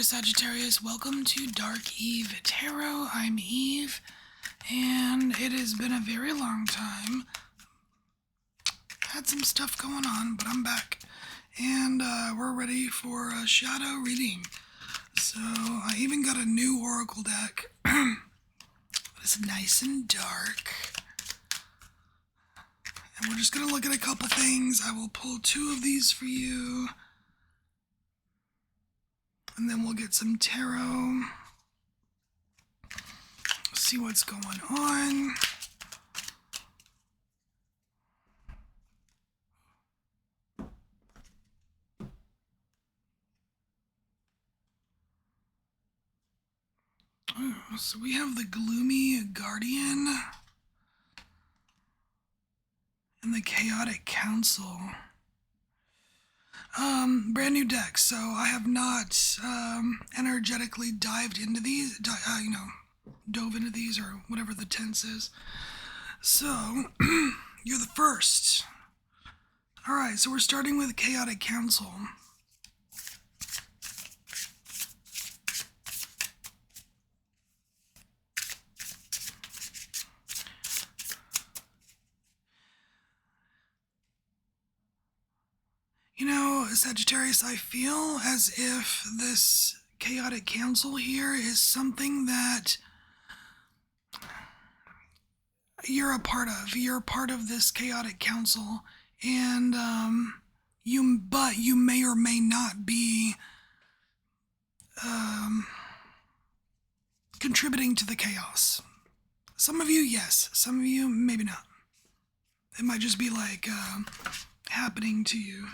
there, Sagittarius. Welcome to Dark Eve Tarot. I'm Eve, and it has been a very long time. Had some stuff going on, but I'm back, and we're ready for a shadow reading. So I even got a new oracle deck. It's nice and dark. And we're just going to look at a couple things. I will pull two of these for you. And then we'll get some tarot. See what's going on. Oh, so we have the Gloomy Guardian and the Chaotic Council. Brand new deck, so I have not energetically dived into these, dove into these, or whatever the tense is. So, you're the first. Alright, so we're starting with Chaotic Council. You know, Sagittarius, I feel as if this Chaotic Council here is something that you're a part of. You're a part of this Chaotic Council, and you may or may not be contributing to the chaos. Some of you, yes. Some of you, maybe not. It might just be like happening to you.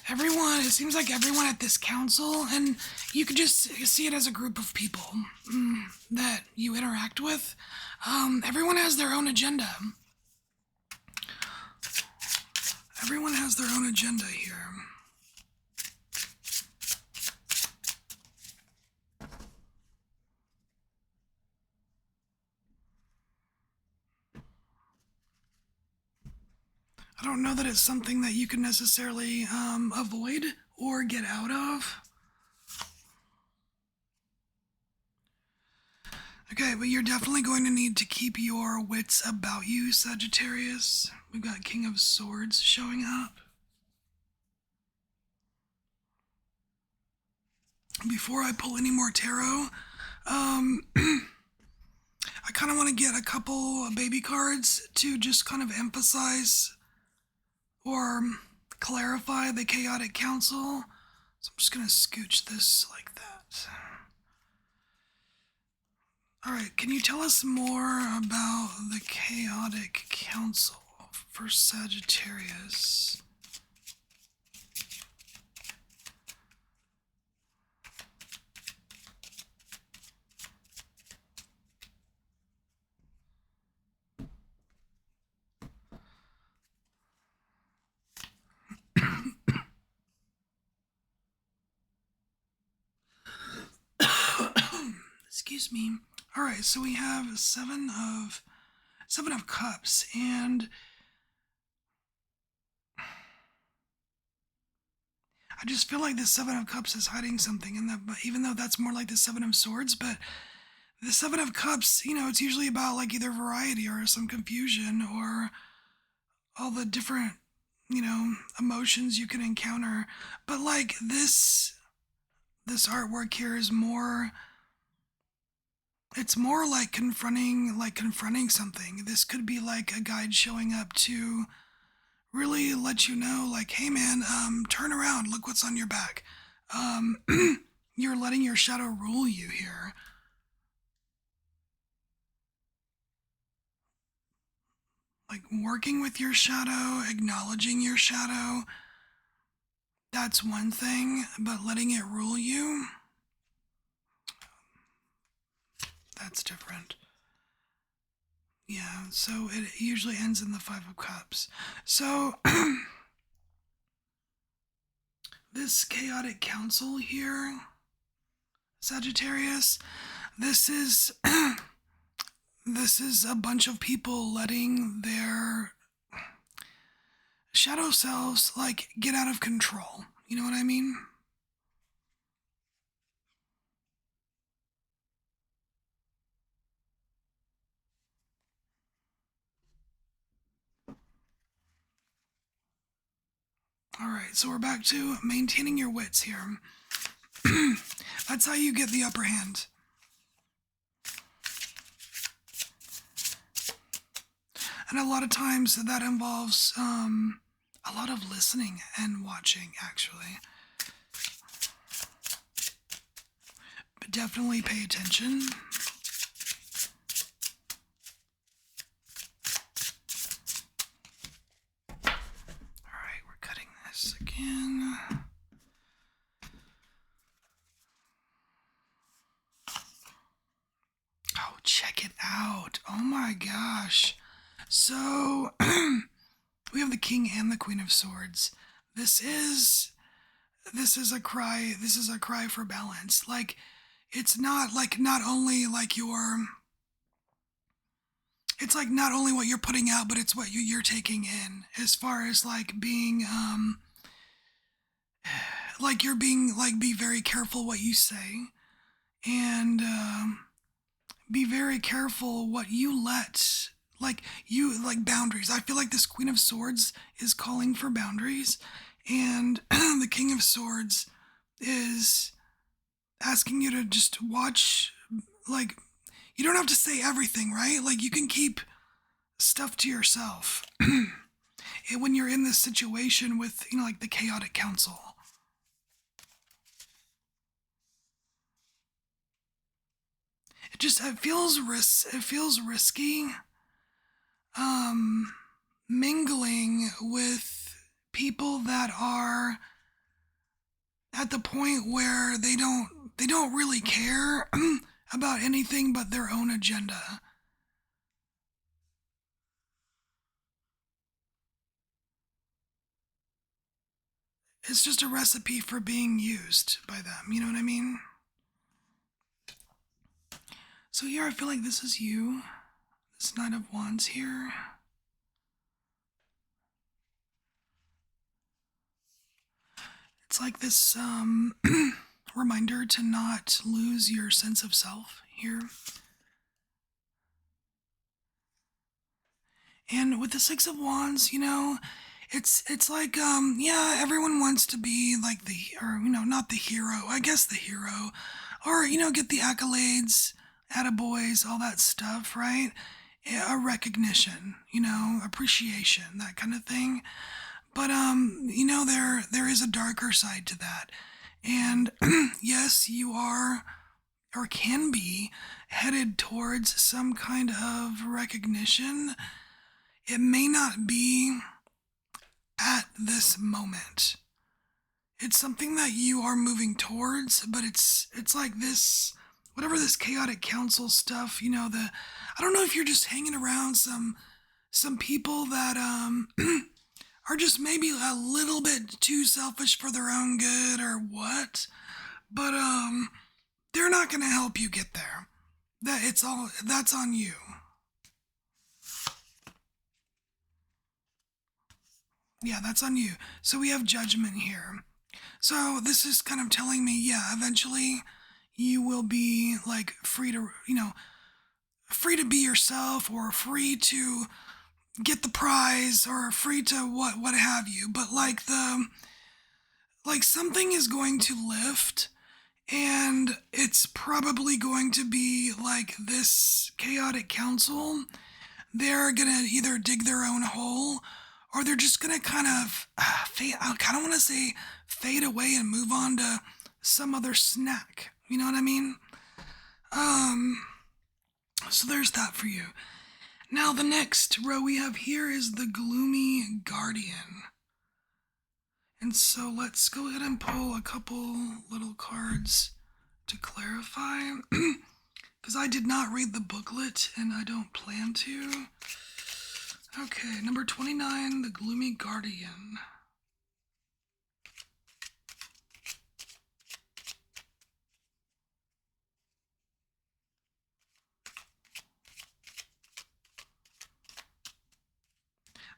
Everyone, it seems like everyone at this council, and you could just see it as a group of people that you interact with. Everyone has their own agenda. Everyone has their own agenda here. I don't know that it's something that you can necessarily avoid or get out of. Okay, but you're definitely going to need to keep your wits about you, Sagittarius. We've got King of Swords showing up. Before I pull any more tarot, I kind of want to get a couple baby cards to just kind of emphasize or clarify the Chaotic Council. So I'm just going to scooch this like that. Alright, can you tell us more about the Chaotic Council for Sagittarius? Excuse me. Alright, so we have seven of cups, and I just feel like the Seven of Cups is hiding something in that, but even though that's more like the Seven of Swords, but the Seven of Cups, it's usually about like either variety or some confusion or all the different, emotions you can encounter. But like this artwork here is more, it's more like confronting something. This could be like a guide showing up to really let you know, like, hey man, turn around, look what's on your back. You're letting your shadow rule you here. Like working with your shadow, acknowledging your shadow, that's one thing, but letting it rule you, that's different. Yeah, so it usually ends in the Five of Cups. So, this Chaotic Council here, Sagittarius, this is a bunch of people letting their shadow selves, like, get out of control. You know what I mean? All right, so we're back to maintaining your wits here. That's how you get the upper hand. And a lot of times that involves a lot of listening and watching, actually. But definitely pay attention. Alright, we're cutting this again. Oh, check it out. Oh my gosh. So, we have the King and the Queen of Swords. This is a cry for balance. Like, it's not like not only like it's like not only what you're putting out, but it's what you're taking in, as far as like being like you're being like, be very careful what you say, and be very careful what you let, like, you like boundaries. I feel like this Queen of Swords is calling for boundaries, and the King of Swords is asking you to just watch. Like, you don't have to say everything, right? Like, you can keep stuff to yourself when you're in this situation with, you know, like the chaotic council. It feels risky mingling with people that are at the point where they don't really care about anything but their own agenda. It's just a recipe for being used by them, you know what I mean? So here I feel like this is you, this Knight of Wands here. It's like this reminder to not lose your sense of self here. And with the Six of Wands, you know, it's like yeah, everyone wants to be like the, or you know, not the hero, I guess the hero, or you know, get the accolades, attaboys, all that stuff, right? Yeah, a recognition, you know, appreciation, that kind of thing. But you know, there is a darker side to that. And yes, you are, or can be, headed towards some kind of recognition. It may not be at this moment. It's something that you are moving towards, but it's like this, whatever this chaotic council stuff, you know, the, I don't know if you're just hanging around some people that are just maybe a little bit too selfish for their own good or what, but they're not going to help you get there. That's on you. Yeah, that's on you. So we have Judgment here. So this is kind of telling me, yeah, eventually you will be like free to, you know, free to be yourself, or free to get the prize, or free to what have you. But like something is going to lift, and it's probably going to be like this chaotic council. They're gonna either dig their own hole, or they're just gonna kind of fade. I kind of want to say fade away and move on to some other snack. You know what I mean? Um. So there's that for you. Now the next row we have here is the Gloomy Guardian. And so let's go ahead and pull a couple little cards to clarify. Because I did not read the booklet, and I don't plan to. Okay, number 29, the Gloomy Guardian.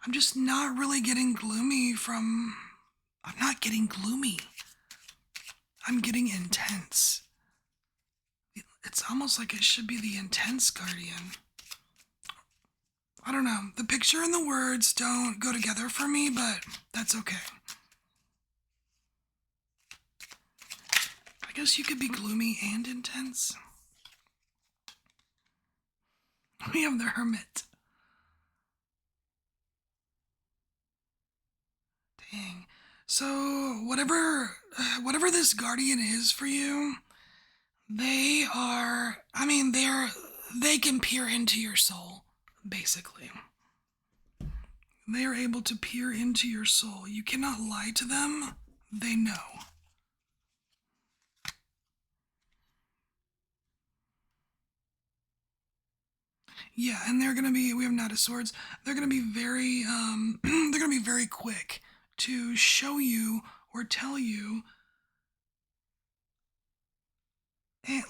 I'm just not really getting gloomy from... I'm not getting gloomy. I'm getting intense. It's almost like it should be the intense guardian. I don't know. The picture and the words don't go together for me, but that's okay. I guess you could be gloomy and intense. We have the Hermit. Dang. So whatever this guardian is for you, they can peer into your soul, basically. They are able to peer into your soul. You cannot lie to them. They know. Yeah, and they're gonna be, we have Knight of Swords, they're gonna be very, they're gonna be very quick to show you or tell you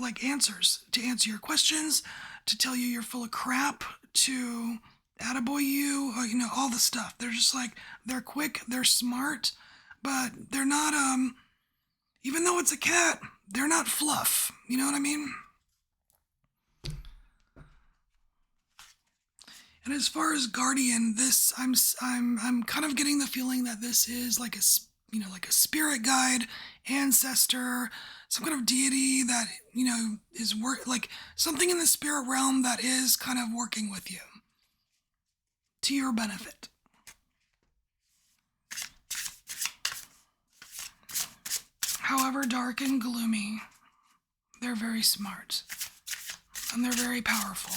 like answers, to answer your questions, to tell you you're full of crap, to attaboy you, all the stuff. They're just like, they're quick, they're smart, but they're not, even though it's a cat, they're not fluff. You know what I mean? And as far as guardian, this I'm kind of getting the feeling that this is like a spirit guide, ancestor, some kind of deity that is like something in the spirit realm that is kind of working with you to your benefit. However dark and gloomy, they're very smart and they're very powerful.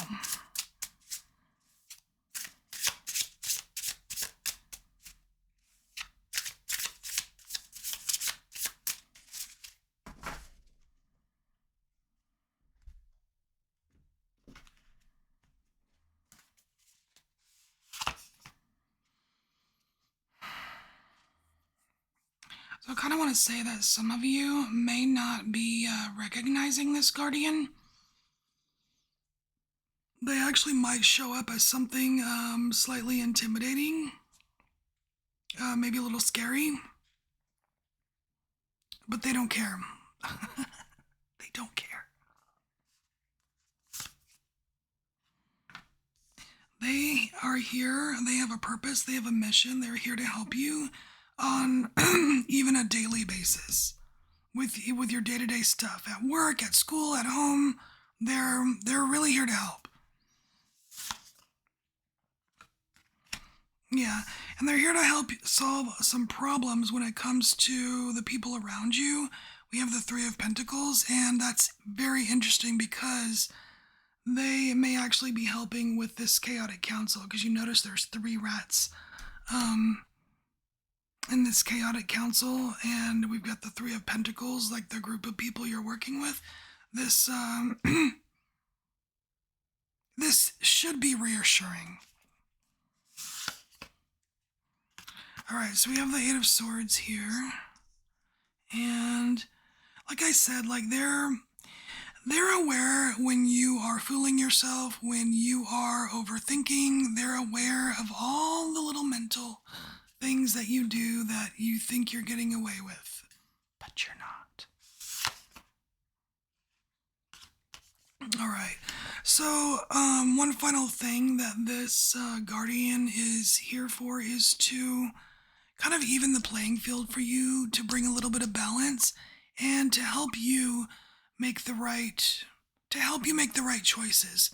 So I kind of want to say that some of you may not be recognizing this guardian. They actually might show up as something slightly intimidating, maybe a little scary, but they don't care. They don't care. They are here, they have a purpose, they have a mission, they're here to help you on even a daily basis with your day-to-day stuff at work, at school, at home. They're really here to help. Yeah, and they're here to help solve some problems when it comes to the people around you. We have the Three of Pentacles, and that's very interesting because they may actually be helping with this chaotic council, because you notice there's 3 rats in this chaotic council, and we've got the Three of Pentacles, like the group of people you're working with. This this should be reassuring. All right, so we have the Eight of Swords here, and like I said, like they're aware when you are fooling yourself, when you are overthinking. They're aware of all the little mental things that you do that you think you're getting away with, but you're not. All right, so one final thing that this guardian is here for is to kind of even the playing field for you, to bring a little bit of balance and to help you make the right choices.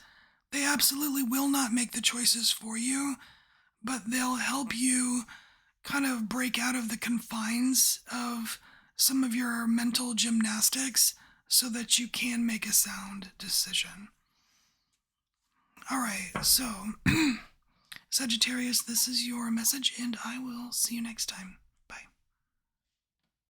They absolutely will not make the choices for you, but they'll help you kind of break out of the confines of some of your mental gymnastics so that you can make a sound decision. All right, so Sagittarius, this is your message, and I will see you next time.